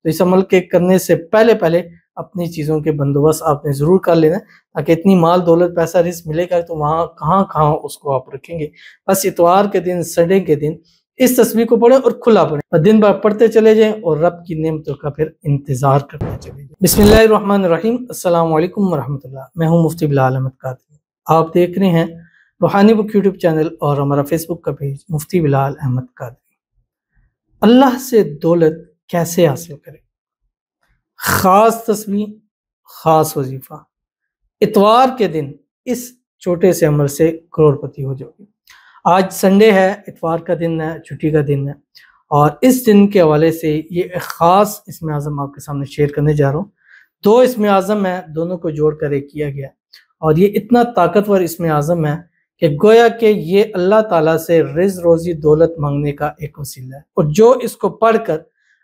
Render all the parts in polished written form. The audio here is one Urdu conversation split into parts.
تو اس عمل کے کرنے سے پہلے اپنی چیزوں کے بندوبست آپ نے ضرور کر لینا، تاکہ اتنی مال دولت پیسہ رزق ملے گا تو وہاں کہاں اس کو آپ رکھیں گے۔ بس اتوار کے دن، سنڈے کے دن اس تصویر کو پڑھیں اور کھلا پڑھیں، اور دن بھر پڑھتے چلے جائیں اور رب کی نعمتوں کا پھر انتظار کرتے چلے جائیں۔ بسم اللہ الرحمن الرحیم۔ السلام علیکم ورحمۃ اللہ۔ میں ہوں مفتی بلال احمد قادری۔ آپ دیکھ رہے ہیں روحانی بک یوٹیوب چینل اور ہمارا فیس بک کا پیج مفتی بلال احمد قادری۔ اللہ سے دولت کیسے حاصل کریں؟ خاص تصویر، خاص وظیفہ۔ اتوار کے دن اس چھوٹے سے عمل سے کروڑ پتی ہو جاؤ گے۔ آج سنڈے ہے، اتوار کا دن ہے، چھٹی کا دن ہے، اور اس دن کے حوالے سے یہ ایک خاص اسم اعظم آپ کے سامنے شیئر کرنے جا رہا ہوں۔ دو اسم اعظم ہیں، دونوں کو جوڑ کر ایک کیا گیا، اور یہ اتنا طاقتور اسم اعظم ہے کہ گویا کہ یہ اللہ تعالیٰ سے رزق روزی دولت مانگنے کا ایک وسیلہ ہے، اور جو اس کو پڑھ کر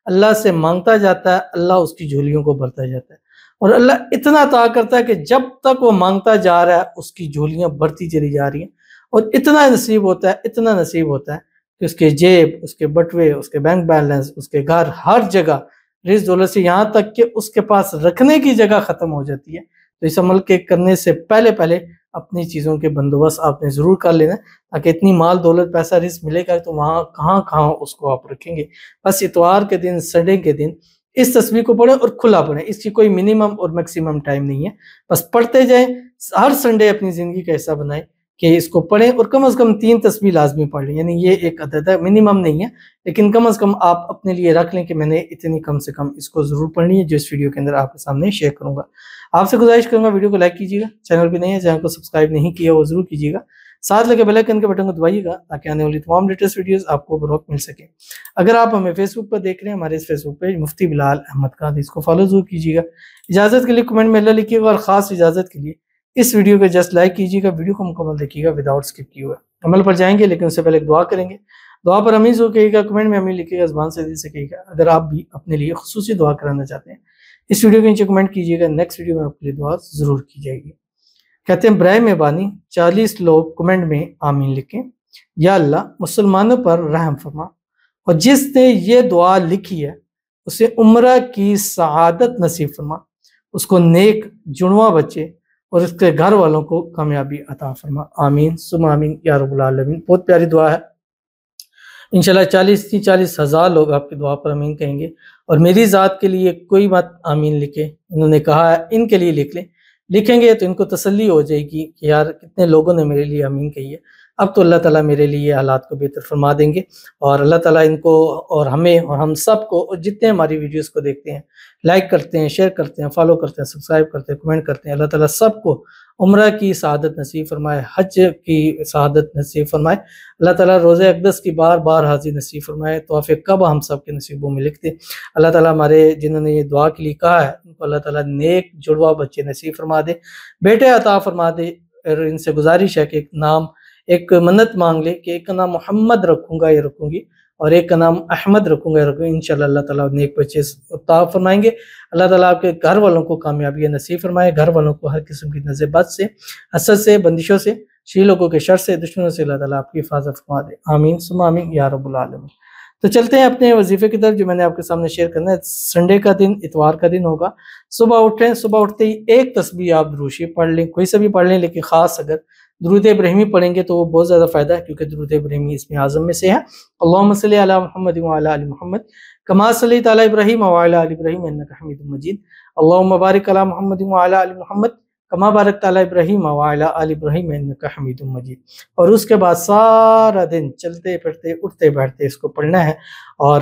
اللہ سے مانگتا جاتا ہے اللہ اس کی جھولیوں کو بھرتا جاتا ہے، اور اللہ اتنا عطا کرتا ہے کہ جب تک وہ مانگتا جا رہا ہے اس کی جھولیاں بڑھتی چلی جا رہی ہیں، اور اتنا نصیب ہوتا ہے کہ اس کے جیب، اس کے بٹوے، اس کے بینک بیلنس، اس کے گھر، ہر جگہ رزق دولت سے، یہاں تک کہ اس کے پاس رکھنے کی جگہ ختم ہو جاتی ہے۔ تو اس عمل کے کرنے سے پہلے اپنی چیزوں کے بندوبست آپ نے ضرور کر لینا، تاکہ اتنی مال دولت پیسہ رزق ملے گا تو وہاں کہاں اس کو آپ رکھیں گے۔ بس اتوار کے دن، سنڈے کے دن اس تصویر کو پڑھیں اور کھلا پڑھیں، اس کی کوئی منیمم اور میکسیمم ٹائم نہیں ہے، بس پڑھتے جائیں۔ ہر سنڈے اپنی زندگی کا حصہ بنائیں کہ اس کو پڑھیں، اور کم از کم 3 تصویر لازمی پڑھ لیں، یعنی یہ ایک عدد ہے، منیمم نہیں ہے، لیکن کم از کم آپ اپنے لیے رکھ لیں کہ میں نے اتنی کم سے کم اس کو ضرور پڑھنی ہے، جو اس ویڈیو کے اندر آپ کے سامنے شیئر کروں گا۔ آپ سے گزارش کروں گا ویڈیو کو لائک کیجیے گا، چینل پہ نہیں ہے چینل کو سبسکرائب نہیں کیا وہ ضرور کیجیے گا، ساتھ لگے بیل آئیکن کے بٹن کو دبائیے گا تاکہ آنے والی تمام لیٹسٹ ویڈیوز آپ کو بروقت مل سکیں۔ اگر آپ ہمیں فیس بک پر دیکھ رہے ہیں، ہمارے اس فیس بک پیج مفتی بلال احمد قادری، اس کو فالو ضرور کیجیے گا۔ اجازت کے لیے کمنٹ میں اللہ لکھیے گا، اور خاص اجازت کے لیے اس ویڈیو کو جسٹ لائک کیجیے گا، ویڈیو کو مکمل دیکھیے گا وداؤٹ اسکپ کیے ہوئے۔ عمل پر جائیں گے لیکن اس سے پہلے ایک دعا کریں گے۔ دعا پر امین ضرور کہیے گا، کمنٹ میں امین لکھیے گا، زبان سے دل سے کہیے گا۔ اگر آپ بھی اپنے لیے خصوصی دعا کرانا چاہتے ہیں اس ویڈیو کے نیچے کمنٹ کیجیے گا، نیکسٹ ویڈیو میں آپ کے لیے دعا ضرور کی جائے گی۔ کہتے ہیں برائے مہربانی 40 لوگ کمنٹ میں آمین لکھیں۔ یا اللہ مسلمانوں پر رحم فرما، اور جس نے یہ دعا لکھی ہے اسے عمرہ کی سعادت نصیب فرما، اس کو نیک جڑواں بچے اور اس کے گھر والوں کو کامیابی عطا فرما، آمین ثم آمین یا رب العالمین۔ بہت پیاری دعا ہے، انشاءاللہ 40 ہزار لوگ آپ کی دعا پر آمین کہیں گے، اور میری ذات کے لیے کوئی مت آمین لکھے، انہوں نے کہا ہے ان کے لیے لکھ لیں، لکھیں گے تو ان کو تسلی ہو جائے گی کہ یار کتنے لوگوں نے میرے لیے آمین کہی ہے، اب تو اللہ تعالیٰ میرے لیے حالات کو بہتر فرما دیں گے، اور اللہ تعالیٰ ان کو اور ہمیں اور ہم سب کو، اور جتنے ہماری ویڈیوز کو دیکھتے ہیں، لائک کرتے ہیں، شیئر کرتے ہیں، فالو کرتے ہیں، سبسکرائب کرتے ہیں، کمنٹ کرتے ہیں، اللہ تعالیٰ سب کو عمرہ کی سعادت نصیب فرمائے، حج کی سعادت نصیب فرمائے، اللہ تعالیٰ روزہ اقدس کی بار بار حاضری نصیب فرمائے، طواف کعبہ ہم سب کے نصیبوں میں لکھ دے۔ اللہ تعالیٰ ہمارے جنہوں نے یہ دعا کے لیے کہا ہے ان کو اللہ تعالیٰ نیک جڑواں بچے نصیب فرما دے، بیٹے عطا فرما دے، اور ان سے گزارش ہے کہ ایک منت مانگ لے کہ ایک کا نام محمد رکھوں گا یا رکھوں گی، اور ایک کا نام احمد رکھوں گا یا رکھوں گی، انشاءاللہ اللہ تعالیٰ نیک بچے عطا فرمائیں گے۔ اللہ تعالیٰ آپ کے گھر والوں کو کامیابی نصیب فرمائے، گھر والوں کو ہر قسم کی نظر بد سے، حسد سے، بندشوں سے، شی لوگوں کے شر سے، دشمنوں سے اللہ تعالیٰ آپ کی حفاظت فرما دے، آمین ثم آمین یا رب العالمین۔ تو چلتے ہیں اپنے وظیفے کی طرف جو میں نے آپ کے سامنے شیئر کرنا ہے۔ سنڈے کا دن، اتوار کا دن ہوگا، صبح اٹھیں، صبح اٹھتے ہی ایک تسبیح آپ درود شریف پڑھ لیں، کوئی سا بھی پڑھ لیں، لیکن خاص اگر درود ابراہیمی پڑھیں گے تو وہ بہت زیادہ فائدہ ہے، کیونکہ درود ابراہیمی اسم اعظم میں سے ہے۔ اللہم صلی علی محمد وعلی آل محمد کما صلیت علی ابراہیم وعلی آل ابراہیم انک حمید مجید، اللہم بارک علی محمد وعلی آل محمد کما بارکت علی ابراہیم وعلی آل ابراہیم انک حمید مجید۔ اور اس کے بعد سارا دن چلتے پھرتے اٹھتے بیٹھتے اس کو پڑھنا ہے، اور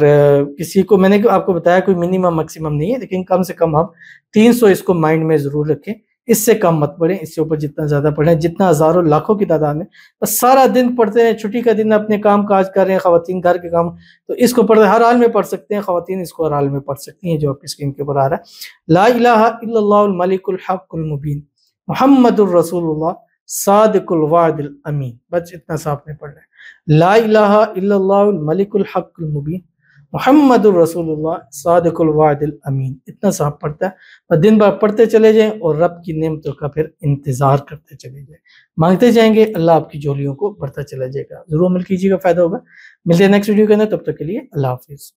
کسی کو میں نے آپ کو بتایا کوئی منیمم میکسیمم نہیں ہے، لیکن کم سے کم آپ 300 اس کو مائنڈ میں ضرور رکھیں، اس سے کم مت پڑھیں، اس سے اوپر جتنا زیادہ پڑھیں، جتنا ہزاروں لاکھوں کی تعداد میں، بس سارا دن پڑھتے ہیں۔ چھٹی کا دن اپنے کام کاج کر رہے ہیں، خواتین گھر کے کام، تو اس کو پڑھتے ہر حال میں پڑھ سکتے ہیں، خواتین اس کو ہر حال میں پڑھ سکتی ہیں، جو آپ کی اسکرین کے اوپر آ رہا ہے۔ لا الہ الا اللہ الملک الحق المبین محمد الرسول اللہ صادق الوعد الامین، بس اتنا سا آپ نے پڑھنا ہے۔ لا الہ الا اللہ الملک الحق المبین محمد الرسول اللہ صادق الوعد الامین، اتنا سا آپ پڑھتا ہے، دن بھر پڑھتے چلے جائیں اور رب کی نعمتوں کا پھر انتظار کرتے چلے جائیں، مانگتے جائیں گے، اللہ آپ کی جھولیوں کو بڑھتا چلا جائے گا۔ ضرور عمل کیجیے گا، فائدہ ہوگا۔ ملتے ہیں نیکسٹ ویڈیو کے اندر، تب تک کے لیے اللہ حافظ۔